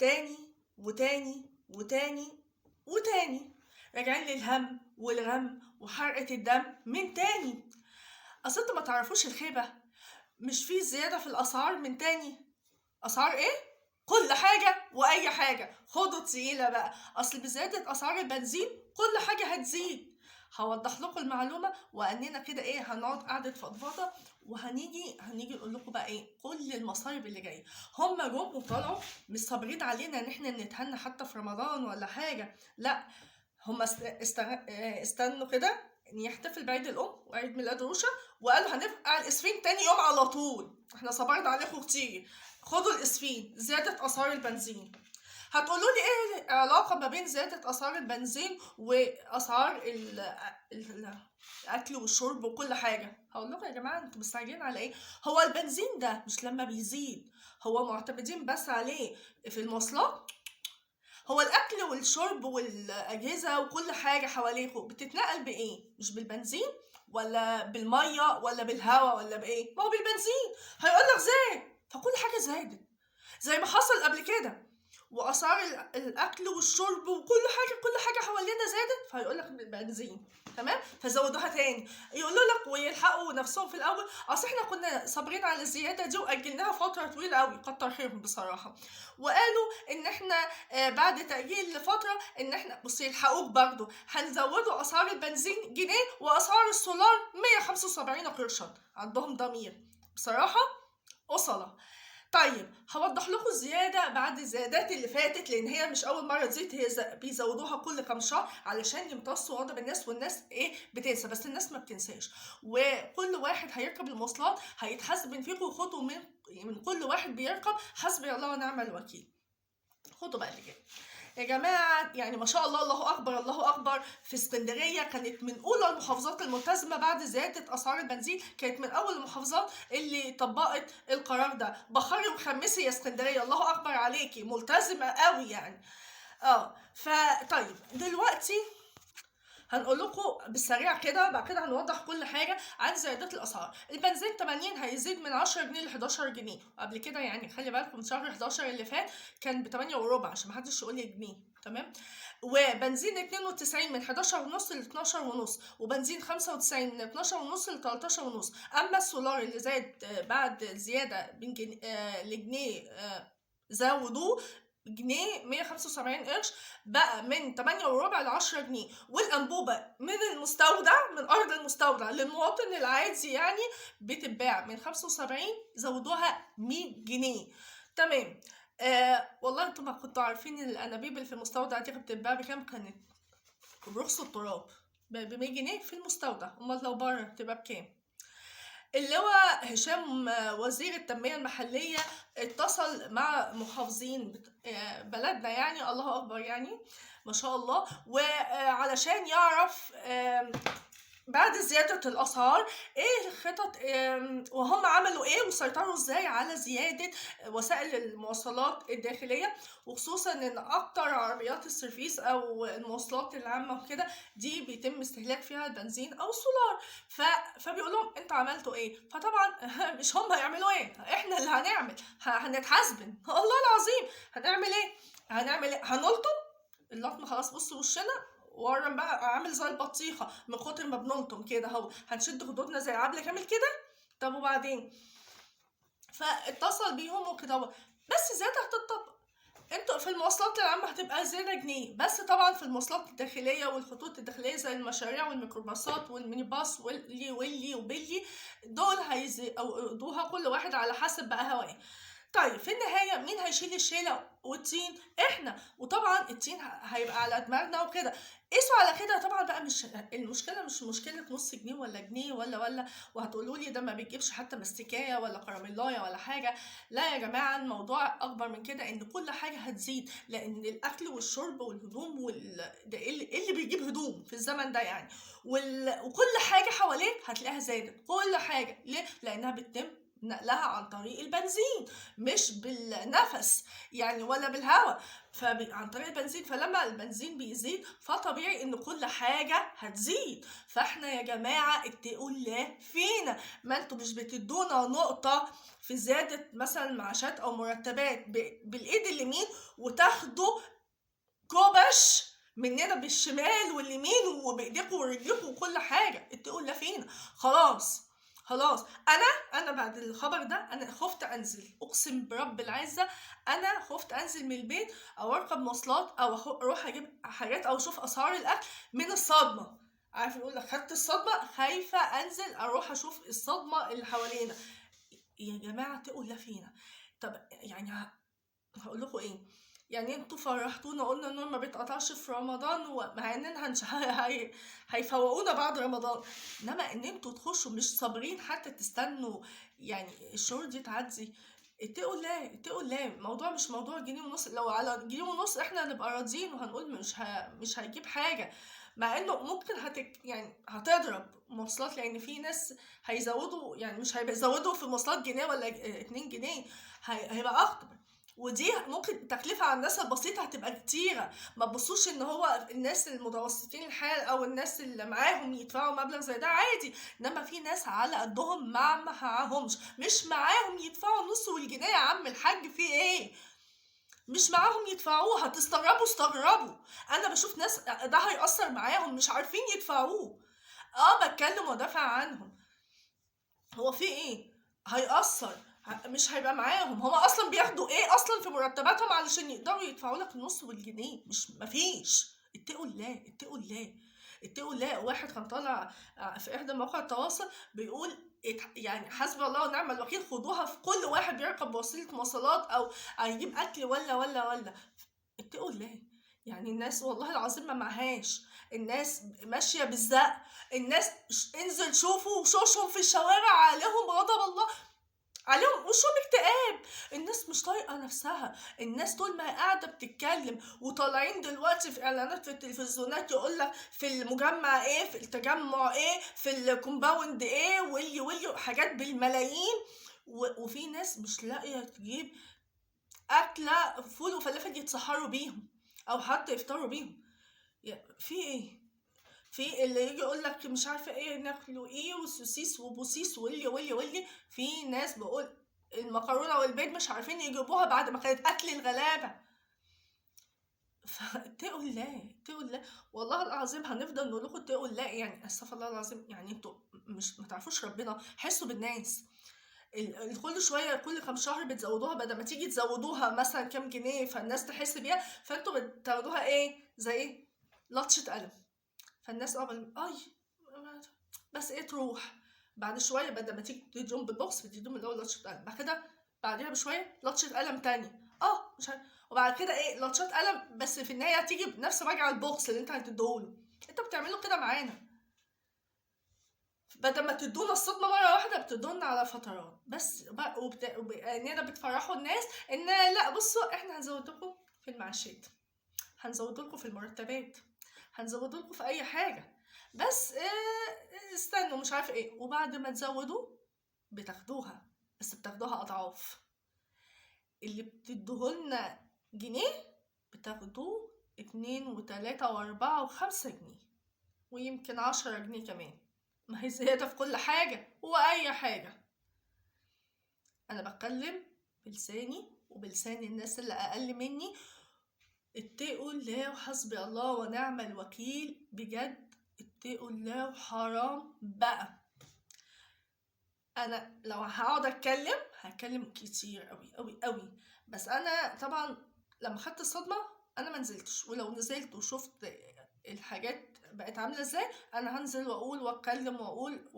تاني وتاني وتاني وتاني راجعين للهم والغم وحرقة الدم من تاني. اصل انتوا ما تعرفوش الخيبة، مش في زيادة في الاسعار من تاني. اسعار ايه؟ كل حاجة واي حاجة. خدوا تقيلة بقى، اصل بزيادة اسعار البنزين كل حاجة هتزيد. هوضح لكم المعلومة واننا كده ايه، هنقعد قعدة فضفضة وهنيجي نقول لكم بقى ايه كل المصايب اللي جايه. هم جم وطلعوا مش صابرين علينا ان احنا نتهنى حتى في رمضان ولا حاجه، لا هم استنوا كده ان يحتفل بعيد الام وعيد ميلاد روشا، وقالوا هنفقع الاسفين تاني يوم على طول. احنا صبرنا عليكم كتير، خدوا الاسفين زياده اسعار البنزين. هتقولوا لي ايه العلاقه ما بين زياده اسعار البنزين واسعار الاكل والشرب وكل حاجه؟ هقول لكم يا جماعه انتوا مستعجلين على ايه؟ هو البنزين ده مش لما بيزيد هو معتمدين بس عليه في المواصلات؟ هو الاكل والشرب والاجهزه وكل حاجه حواليكم بتتنقل بايه؟ مش بالبنزين ولا بالميه ولا بالهواء ولا بايه؟ ما هو بالبنزين. هيقول لك زاد، فكل حاجه زادت زي ما حصل قبل كده، واسعار الاكل والشرب وكل حاجه حوالينا زادت، فهيقول لك بالبنزين. تمام، فزودوها تاني. يقولوا لك ويلحقوا نفسهم في الاول، اصل احنا كنا صابرين على الزياده دي واجلناها فتره طويله قوي، كتر خيرهم بصراحه. وقالوا ان احنا بعد تاجيل لفتره ان احنا بصي يلحقوك برضو هنزودوا اسعار البنزين جنيه واسعار السولار 175 قرشا. عندهم ضمير بصراحه، أصلة. طيب هوضح لكم الزيادة بعد الزيادات اللي فاتت، لأن هي مش أول مرة تزيد، هي بيزودوها كل كام شهر علشان يمتصوا غضب الناس، والناس إيه بتنسى، بس الناس ما بتنساش. وكل واحد هيركب المواصلات هيتحاسب من فيكم، وخدوا من كل واحد بيركب حسبي الله ونعم الوكيل. خدوا بقى اللي جاي يا جماعة، يعني ما شاء الله، الله أكبر الله أكبر. في اسكندرية كانت من أولى المحافظات الملتزمة بعد زيادة أسعار البنزين، كانت من أول المحافظات اللي طبقت القرار ده. بخاري وخمسي يا اسكندرية، الله أكبر عليكي، ملتزمة قوي يعني. فطيب دلوقتي هنقول لكم بالسريع كده، بعد كده هنوضح كل حاجه عن زيادات الاسعار. البنزين 80 هيزيد من 10 جنيه ل 11 جنيه قبل كده، يعني خلي بالكم شهر 11 اللي فات كان ب 8 وربع عشان ما حدش يقول لي جنيه. تمام. وبنزين 92 من 11 ونص ل 12 ونص، وبنزين 95 من 12 ونص ل 13 ونص. اما السولار اللي زاد بعد زياده من لجنيه، زودوه جنيه 175 قرش، بقى من 8 وربع ل 10 جنيه. والانبوبه من المستودع، من ارض المستودع للمواطن العادي يعني بتتباع من 75، زودوها 100 جنيه. تمام. والله انتوا ما كنتوا عارفين ان الانابيب اللي في المستودع دي بتتباع بكام؟ كانت برخص التراب، ب 100 جنيه في المستودع، امال لو بره تبقى بكام؟ اللواء هشام وزير التنمية المحلية اتصل مع محافظين بلدنا، يعني الله أكبر يعني ما شاء الله، وعلشان يعرف بعد زيادة الأسعار ايه الخطط، وهم عملوا ايه وسيطروا ازاي على زيادة وسائل المواصلات الداخلية، وخصوصا ان اكتر عربيات السيرفيس او المواصلات العامة وكده دي بيتم استهلاك فيها البنزين او السولار. فبيقول لهم انتوا عملتوا ايه؟ فطبعا مش هم هيعملوا ايه، احنا اللي هنعمل، هنتحاسبن والله العظيم. هنعمل ايه؟ هنلطم اللطم خلاص، بصوا وشنا ورم بقى عامل زي البطيخه من كتر ما بنلطم كده اهو، هنشد خدودنا زي عبله كامل كده. طب وبعدين؟ فاتصل بيهم وكده، بس زياده هتطبق. انتوا في المواصلات العامة هتبقى زيادة جنيه بس، طبعا في المواصلات الداخلية والخطوط الداخلية زي المشاريع والميكروباصات والميني باص واللي وبلي، دول هيزودوها كل واحد على حسب بقى هواه. طيب في النهاية مين هيشيل الشيلة والطين؟ احنا. وطبعا الطين هيبقى على دماغنا وكده. قيسوا على كده طبعا بقى، مش المشكلة مش مشكلة نص جنيه ولا جنيه ولا وهتقولوا لي ده ما بيجيبش حتى مستكاية ولا كراميلاية ولا حاجة. لا يا جماعة، الموضوع أكبر من كده، إن كل حاجة هتزيد، لأن الأكل والشرب والهدوم ده إيه اللي بيجيب هدوم في الزمن ده يعني. وكل حاجة حواليك هتلاقيها زادت، كل حاجة. ليه؟ لأنها بتتم نقلها عن طريق البنزين، مش بالنفس يعني ولا بالهواء، عن طريق البنزين. فلما البنزين بيزيد فطبيعي ان كل حاجة هتزيد. فاحنا يا جماعة اتقوا الله فينا، ما انتوا مش بتدونا نقطة في زيادة مثلا معاشات او مرتبات بالايد اليمين، وتاخدوا كوبش مننا بالشمال واليمين وبايديكم ورجليكم وكل حاجة. اتقوا الله فينا. خلاص خلاص، انا بعد الخبر ده انا خفت انزل، اقسم برب العزة انا خفت انزل من البيت او اركب مواصلات او اروح اجيب حاجات او اشوف اسعار الاكل من الصدمة. عارف يقول لك خدت الصدمة، خايفة انزل اروح اشوف الصدمة اللي حوالينا. يا جماعة اتقوا الله فينا. طب يعني هقول لكم ايه، يعني انتوا فرحتونا قلنا النور ما بيتقطعش في رمضان، ومع اننا هيفوقونا بعد رمضان، انما ان انتوا تخشوا مش صابرين حتى تستنوا يعني الشهور دي تعدي. اتقوا الله اتقوا الله. الموضوع مش موضوع جنيه ونص، لو على جنيه ونص احنا هنبقى راضيين وهنقول مش هيجيب حاجه، مع انه ممكن يعني هتضرب مواصلات، لان في ناس هيزودوا، يعني مش هيزودوا في المواصلات جنيه ولا 2 جنيه، هيبقى اخطر. ودي ممكن تكلفة على الناس البسيطة هتبقى كتيرة. ما تبصوش ان هو الناس المتوسطين الحال او الناس اللي معاهم يدفعوا مبلغ زي ده عادي، انما في ناس على قدهم ما معاهمش، مش معاهم يدفعوا نص والجنيه. يا عم الحاج في ايه؟ مش معاهم يدفعوه، هتستغربوا استغربوا. انا بشوف ناس ده هيأثر معاهم مش عارفين يدفعوه، بتكلم ودافع عنهم. هو في ايه؟ هيأثر، مش هيبقى معاهم. هما اصلا بياخدوا ايه اصلا في مرتباتهم علشان يقدروا يدفعوا لك النص والجنيه؟ مش مفيش. اتقوا الله اتقوا الله اتقوا الله. واحد كان طالع في احدى مواقع التواصل بيقول يعني حسبي الله ونعم الوكيل، خدوها في كل واحد بيركب وسيله مواصلات او هيجيب اكل ولا. اتقوا الله. يعني الناس والله العظيم ما معهاش، الناس ماشيه بالزق، الناس انزل شوفوا وشوشهم في الشوارع عليهم غضب الله، عليهم وشهم اكتئاب. الناس مش طايقه نفسها. الناس طول ما هي قاعده بتتكلم، وطالعين دلوقتي في اعلانات في التلفزيونات يقول لك في المجمع ايه، في التجمع ايه، في الكومباوند ايه، واللي حاجات بالملايين، وفي ناس مش لاقيه تجيب اكله فول وفلافل يتسحروا بيهم او حتى يفطروا بيهم. في ايه؟ في اللي يجي يقول لك مش عارفه ايه ناكلوا ايه، وسوسيس وبوسيس واللي. في ناس بقول المكرونه والبيض مش عارفين يجيبوها بعد ما كانت اكل الغلابه. فاتقوا الله اتقوا الله. والله العظيم هنفضل نقول لكم اتقوا الله، يعني استغفر الله العظيم. يعني انتوا مش ما تعرفوش ربنا، حسوا بالناس. كل شويه كل كام شهر بتزودوها، بدل ما تيجي تزودوها مثلا كام جنيه فالناس تحس بيها، فانتوا بتاخدوها ايه زي ايه، لطشه قلم. فالناس اي بس ايه تروح بعد شويه، بدل ما تيجي تديهم بالبوكس بتديهم الاول لطشه قلم، بعد كده بعدها بشويه لطشه قلم تاني، مش عارف، وبعد كده ايه لطشات قلم، بس في النهايه تيجي بنفس وجع البوكس اللي انت هتديهوله. انتوا بتعملوا كده معانا، بدل ما تدونا الصدمه مره واحده بتدونا على فترات بس اننا بتفرحوا الناس ان لا بصوا احنا هنزود لكم في المعاشات، هنزود لكم في المرتبات، هنزود لكم في اي حاجه، بس استنوا مش عارف ايه. وبعد ما تزودوا بتاخدوها، بس بتاخدوها اضعاف. اللي بتدوهولنا جنيه بتاخدوه 2 و3 و4 و5 جنيه، ويمكن 10 جنيه كمان. ما هي زيادة في كل حاجة وأي حاجة. أنا بتكلم بلساني وبلسان الناس اللي أقل مني. اتقوا الله وحسبي الله ونعم الوكيل، بجد اتقوا الله. وحرام بقى. أنا لو هقعد هتكلم كتير قوي قوي قوي، بس أنا طبعا لما خدت الصدمة أنا ما نزلتش، ولو نزلت وشفت الحاجات بقت عاملة ازاي أنا هنزل وأقول وأتكلم وأقول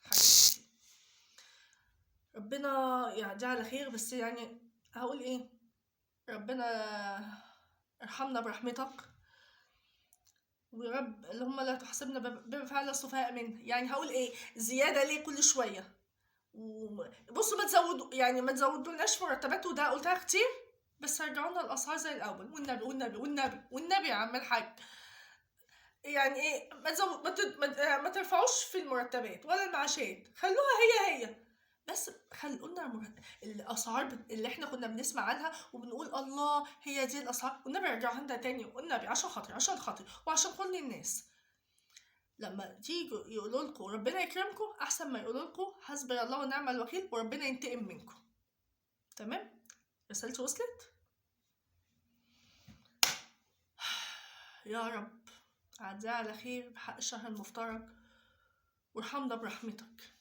حاجات كتير. ربنا يعدي على خير. بس يعني هقول ايه، ربنا ارحمنا برحمتك، ويا رب اللهم لا تحسبنا بفعل السفهاء منه. يعني هقول ايه، زياده ليه كل شويه؟ وبصوا ما تزودوا، يعني ما تزودولناش مرتبات، وده قلتها كتير، بس رجعونا الاسعار زي الاول، والنبي والنبي والنبي والنبي يا عم الحاج. يعني ايه، ما تزود ما ترفعوش في المرتبات ولا المعاشات، خلوها هي بس قلنا الاسعار اللي احنا كنا بنسمع عنها وبنقول الله هي دي الاسعار، والنبي رجعها لنا تاني، والنبي عشان خاطري وعشان كل الناس. لما تيجوا يقولوا لكم ربنا يكرمكم احسن ما يقولوا لكم حسبي الله ونعم الوكيل وربنا ينتقم منكم. تمام؟ رسالتي وصلت؟ يا رب عديها على خير بحق الشهر المفترج، وارحمنا برحمتك.